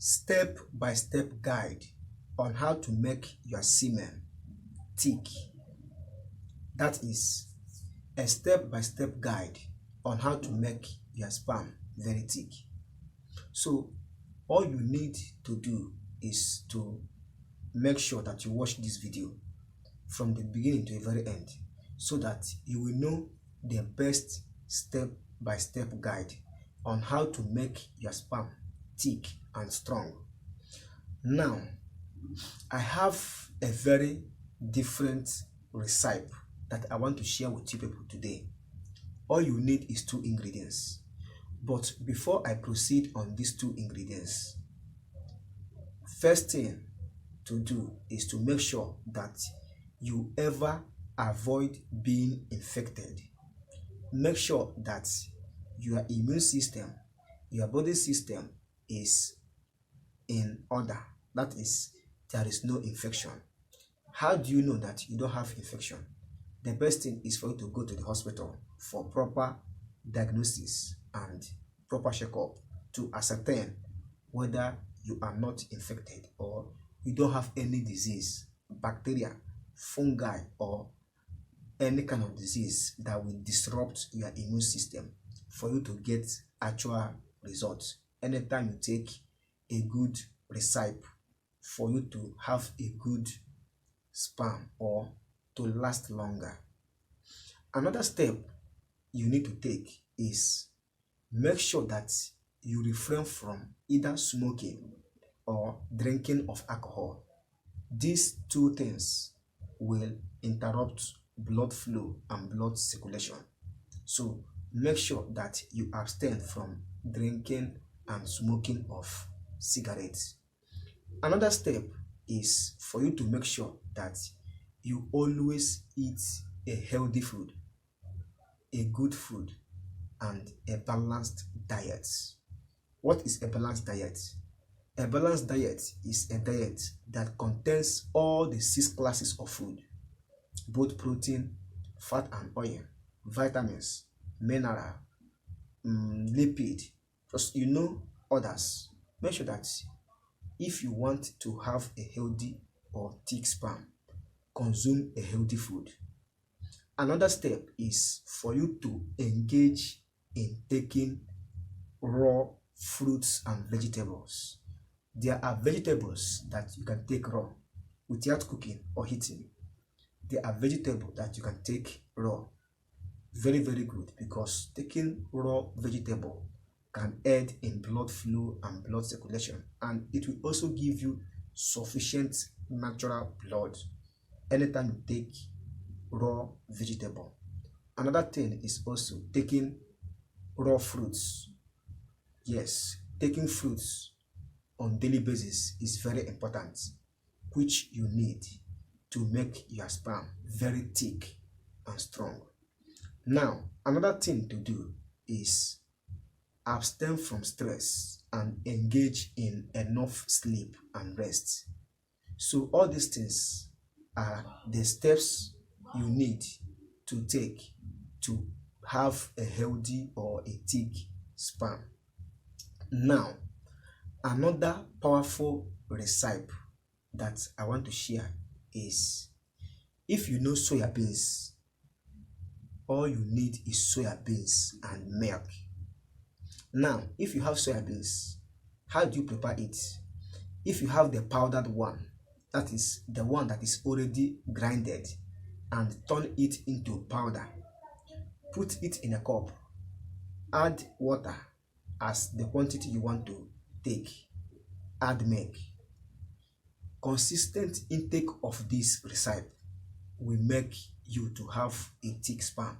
step-by-step guide on how to make your semen thick. That is a step-by-step guide on how to make your sperm very thick. So all you need to do is to make sure that you watch this video from the beginning to the very end, so that you will know the best step-by-step guide on how to make your sperm thick and strong. Now, I have a very different recipe that I want to share with you people today. All you need is 2 ingredients. But before I proceed on these 2 ingredients, first thing to do is to make sure that you ever avoid being infected. Make sure that your immune system, your body system is in order. That is, there is no infection. How do you know that you don't have infection? The best thing is for you to go to the hospital for proper diagnosis and proper checkup to ascertain whether you are not infected or you don't have any disease, bacteria, fungi, or any kind of disease that will disrupt your immune system for you to get actual results. Anytime you take a good recipe for you to have a good sperm or to last longer. Another step you need to take is make sure that you refrain from either smoking or drinking of alcohol. These 2 things will interrupt blood flow and blood circulation. So make sure that you abstain from drinking and smoking of cigarettes. Another step is for you to make sure that you always eat a healthy food, a good food, and a balanced diet. What is a balanced diet? A balanced diet is a diet that contains all the 6 classes of food, both protein, fat and oil, vitamins, mineral, lipid, just others. Make sure that if you want to have a healthy or thick sperm, consume a healthy food. Another step is for you to engage in taking raw fruits and vegetables. There are vegetables that you can take raw without cooking or heating. There are vegetables that you can take raw. Very, very good, because taking raw vegetable can aid in blood flow and blood circulation, and it will also give you sufficient natural blood anytime you take raw vegetable. Another thing is also taking raw fruits. Yes, taking fruits on daily basis is very important, which you need to make your sperm very thick and strong. Now, another thing to do is abstain from stress and engage in enough sleep and rest. So all these things are the steps you need to take to have a healthy or a thick sperm. Now, another powerful recipe that I want to share is, if you know soya beans, all you need is soya beans and milk. Now, if you have soya beans, how do you prepare it? If you have the powdered one, that is the one that is already grinded, and turn it into powder, put it in a cup, add water as the quantity you want to take, add milk. Consistent intake of this recipe will make you to have a thick sperm.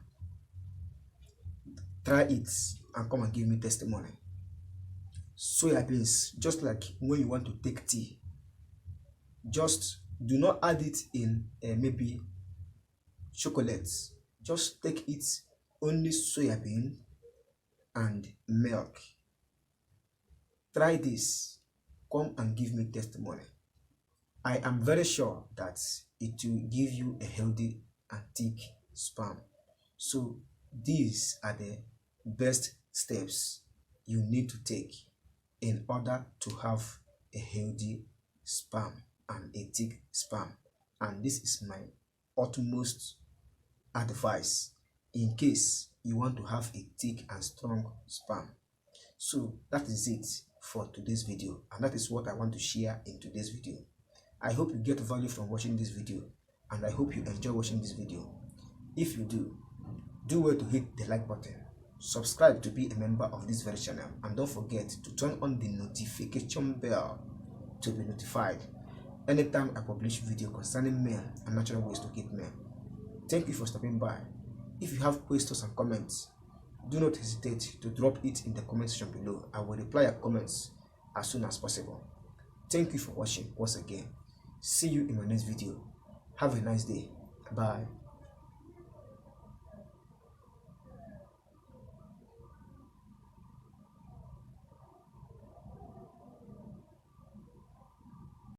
Try it and come and give me testimony. Soya beans, just like when you want to take tea, just do not add it in maybe chocolate. Just take it only soya bean and milk. Try this, come and give me testimony. I am very sure that it will give you a healthy and thick sperm. So these are the best steps you need to take in order to have a healthy sperm and a thick sperm. And this is my utmost advice in case you want to have a thick and strong sperm. So that is it for today's video, and that is what I want to share in today's video. I hope you get value from watching this video, and I hope you enjoy watching this video. If you do well to hit the like button, subscribe to be a member of this very channel, and don't forget to turn on the notification bell to be notified anytime I publish video concerning male and natural ways to keep men. Thank you for stopping by. If you have questions and comments, do not hesitate to drop it in the comment section below. I will reply your comments as soon as possible. Thank you for watching once again. See you in my next video. Have a nice day. Bye.